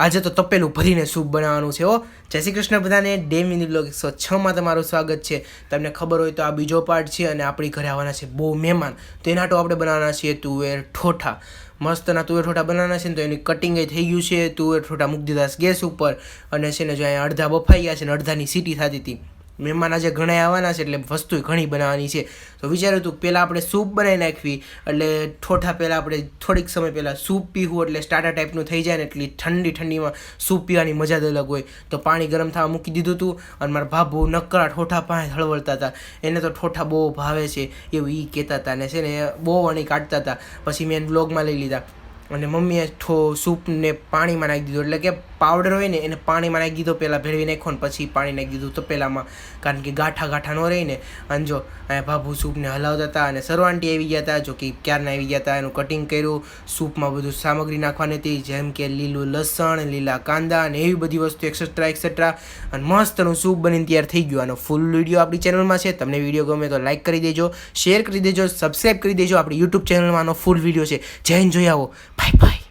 આજે તો તપેલું ભરીને સૂપ બનાવવાનું છે. જય શ્રી કૃષ્ણ બધાને. ડે મિની બ્લોગ 106માં તમારું સ્વાગત છે. તમને ખબર હોય તો આ બીજો પાર્ટ છે અને આપણી ઘરે આવવાના છે બહુ મહેમાન, તો એના તો આપણે બનાવવાના છીએ તુવેર ઠોઠા. મસ્તના તુવેર ઠોઠા બનાવવાના છે ને, તો એની કટિંગ થઈ ગયું છે. તુવેર ઠોઠા મૂકી દીધા ગેસ ઉપર અને છે ને જો અહીંયા અડધા બફાઈ ગયા છે ને અડધાની સીટી થતી હતી. મહેમાન આજે ઘણા આવવાના છે એટલે વસ્તુ ઘણી બનાવવાની છે. તો વિચાર્યું હતું પહેલાં આપણે સૂપ બનાવી નાખવી, એટલે ઠોઠા પહેલાં આપણે થોડીક સમય પહેલાં સૂપ પીવું એટલે સ્ટાર્ટર ટાઈપનું થઈ જાય ને, એટલી ઠંડીમાં સૂપ પીવાની મજા જ અલગ હોય. તો પાણી ગરમ થવા મૂકી દીધું હતું અને મારા ભાભુ નક્કરા ઠોઠા પાસે હળવળતા હતા. એને તો ઠોઠા બહુ ભાવે છે એવું એ કહેતા હતા ને છે ને બહુ વણી કાઢતા હતા. પછી મેં બ્લોગમાં લઈ લીધા અને મમ્મીએ સૂપને પાણીમાં નાખી દીધું, એટલે કે પાવડર હોય ને એને પાણીમાં નાખી દીધો, પહેલાં ભેળવી નાખ્યો ને પછી પાણી નાખી દીધું તપેલામાં, કારણ કે ગાંઠા ન રહીને. અને જો અહીંયા ભાભુ સૂપને હલાવતા હતા અને સરવાંટી આવી ગયા હતા, જો કે ક્યારના આવી ગયા હતા. એનું કટિંગ કર્યું, સૂપમાં બધું સામગ્રી નાખવાની હતી, જેમ કે લીલું લસણ, લીલા કાંદા અને એવી બધી વસ્તુ એક્સેટ્રા. અને મસ્તનું સૂપ બનીને તૈયાર થઈ ગયું. આનો ફૂલ વિડીયો આપણી ચેનલમાં છે. તમને વિડીયો ગમે તો લાઇક કરી દેજો, શેર કરી દેજો, સબસ્ક્રાઈબ કરી દેજો. આપણી યુટ્યુબ ચેનલમાં આનો ફૂલ વિડીયો છે. જઈને જોઈ આવો. Bye bye.